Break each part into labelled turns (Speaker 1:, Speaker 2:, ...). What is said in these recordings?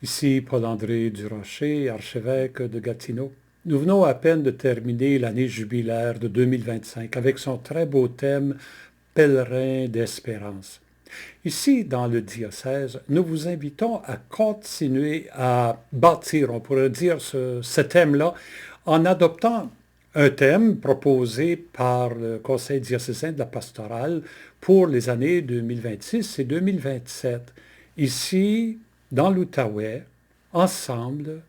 Speaker 1: Ici Paul-André Durocher, archevêque de Gatineau. Nous venons à peine de terminer l'année jubilaire de 2025 avec son très beau thème « Pèlerin d'espérance ». Ici, dans le diocèse, nous vous invitons à continuer à bâtir, on pourrait dire, ce thème-là en adoptant un thème proposé par le Conseil diocésain de la pastorale pour les années 2026 et 2027. Ici, dans l'Outaouais, ensemble,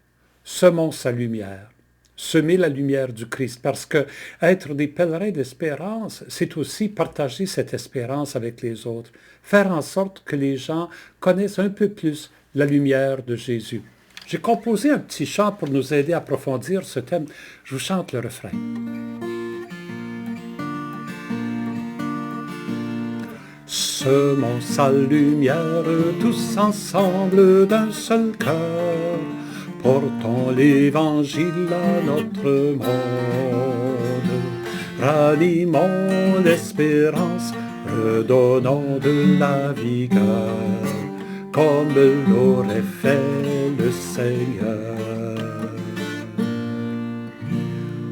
Speaker 1: semons sa lumière. Semer la lumière du Christ, parce que être des pèlerins d'espérance, c'est aussi partager cette espérance avec les autres, faire en sorte que les gens connaissent un peu plus la lumière de Jésus. J'ai composé un petit chant pour nous aider à approfondir ce thème. Je vous chante le refrain. Semons sa lumière tous ensemble d'un seul cœur, portons l'Évangile à notre monde, ranimons l'espérance, redonnons de la vigueur, comme l'aurait fait le Seigneur.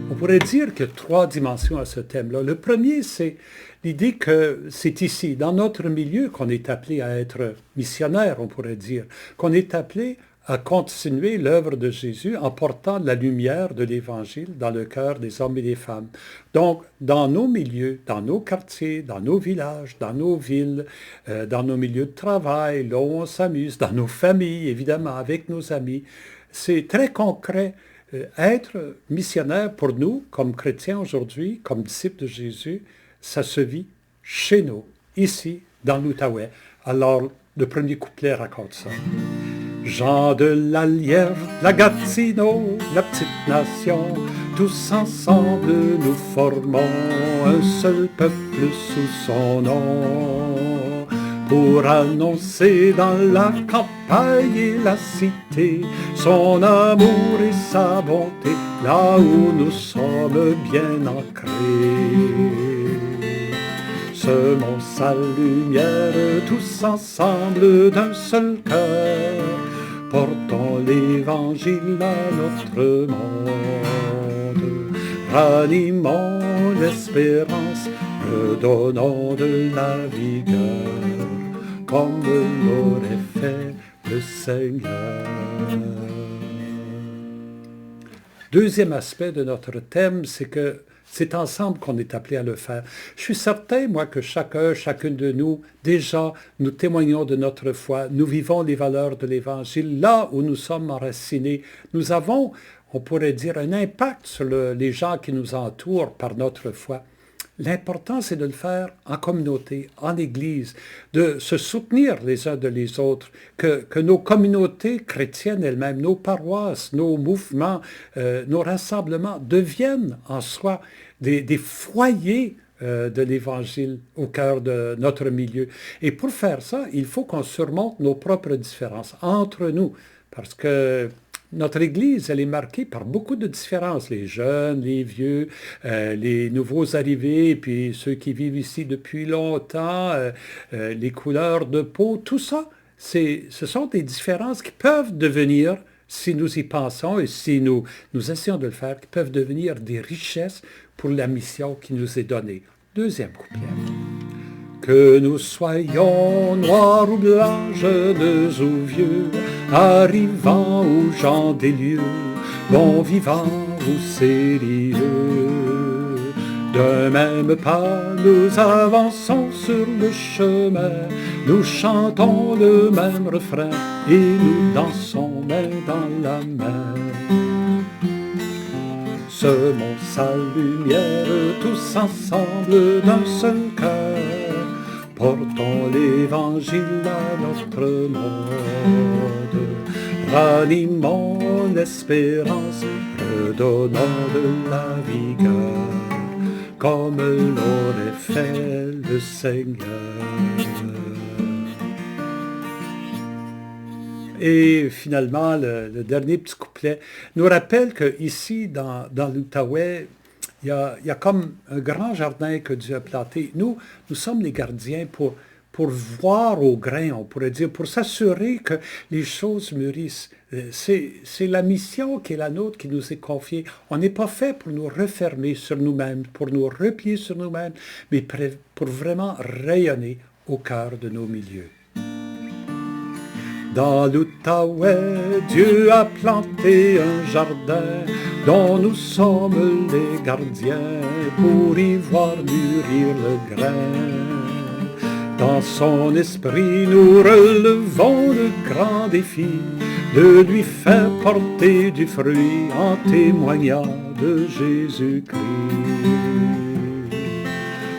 Speaker 1: On pourrait dire qu'il y a 3 dimensions à ce thème-là. Le premier, c'est l'idée que c'est ici, dans notre milieu, qu'on est appelé à être missionnaire, on pourrait dire, qu'on est appelé à continuer l'œuvre de Jésus en portant la lumière de l'Évangile dans le cœur des hommes et des femmes. Donc, dans nos milieux, dans nos quartiers, dans nos villages, dans nos villes, dans nos milieux de travail, là où on s'amuse, dans nos familles, évidemment, avec nos amis, c'est très concret. Être missionnaire pour nous, comme chrétiens aujourd'hui, comme disciples de Jésus, ça se vit chez nous, ici, dans l'Outaouais. Alors, le premier couplet raconte ça. Gens de l'Allière, la Gatineau, la petite nation, tous ensemble nous formons un seul peuple sous son nom, pour annoncer dans la campagne et la cité son amour et sa bonté, là où nous sommes bien ancrés. Semons sa lumière tous ensemble d'un seul cœur, portons l'Évangile à notre monde, ranimons l'espérance, redonnons de la vigueur, comme l'aurait fait le Seigneur. Deuxième aspect de notre thème, c'est que c'est ensemble qu'on est appelé à le faire. Je suis certain, moi, que chacune de nous, déjà, nous témoignons de notre foi. Nous vivons les valeurs de l'Évangile. Là où nous sommes enracinés, nous avons, on pourrait dire, un impact sur les gens qui nous entourent par notre foi. L'important, c'est de le faire en communauté, en Église, de se soutenir les uns de les autres, que nos communautés chrétiennes elles-mêmes, nos paroisses, nos mouvements, nos rassemblements deviennent en soi des foyers de l'Évangile au cœur de notre milieu. Et pour faire ça, il faut qu'on surmonte nos propres différences entre nous, parce que notre Église, elle est marquée par beaucoup de différences. Les jeunes, les vieux, les nouveaux arrivés, puis ceux qui vivent ici depuis longtemps, les couleurs de peau, tout ça, ce sont des différences qui peuvent devenir, si nous y pensons et si nous essayons de le faire, qui peuvent devenir des richesses pour la mission qui nous est donnée. Deuxième couplet. Que nous soyons noirs ou blancs, jeunes ou vieux, arrivants ou gens des lieux, bons vivants ou sérieux, d'un même pas nous avançons sur le chemin, nous chantons le même refrain et nous dansons main dans la main. Semons sa lumière tous ensemble d'un seul cœur, portons l'Évangile à notre monde, ranimons l'espérance, redonnons de la vigueur, comme l'aurait fait le Seigneur. Et finalement, le dernier petit couplet nous rappelle qu'ici, dans l'Outaouais, il y a comme un grand jardin que Dieu a planté. Nous sommes les gardiens pour pour voir au grain, on pourrait dire, pour s'assurer que les choses mûrissent. C'est la mission qui est la nôtre, qui nous est confiée. On n'est pas fait pour nous refermer sur nous-mêmes, pour nous replier sur nous-mêmes, mais pour vraiment rayonner au cœur de nos milieux. Dans l'Outaouais, Dieu a planté un jardin dont nous sommes les gardiens pour y voir mûrir le grain. Dans son esprit, nous relevons le grand défi de lui faire porter du fruit en témoignant de Jésus-Christ.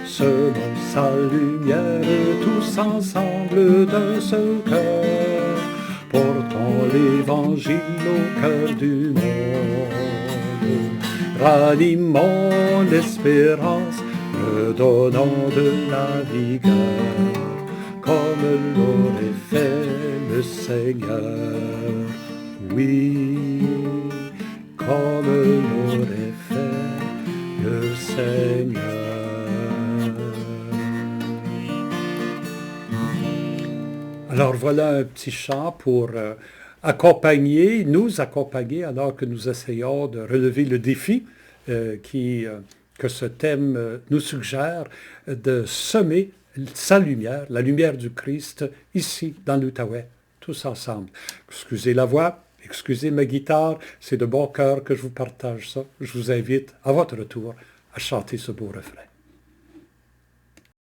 Speaker 1: Selon sa lumière, tous ensemble d'un seul cœur, portons l'Évangile au cœur du monde. Ranimons l'espérance, redonnons de la vigueur, comme l'aurait fait le Seigneur. Oui, comme l'aurait fait le Seigneur. Alors voilà un petit chant pour nous accompagner alors que nous essayons de relever le défi que ce thème nous suggère de semer sa lumière, la lumière du Christ, ici dans l'Outaouais, tous ensemble. Excusez la voix, excusez ma guitare, c'est de bon cœur que je vous partage ça. Je vous invite à votre retour à chanter ce beau refrain.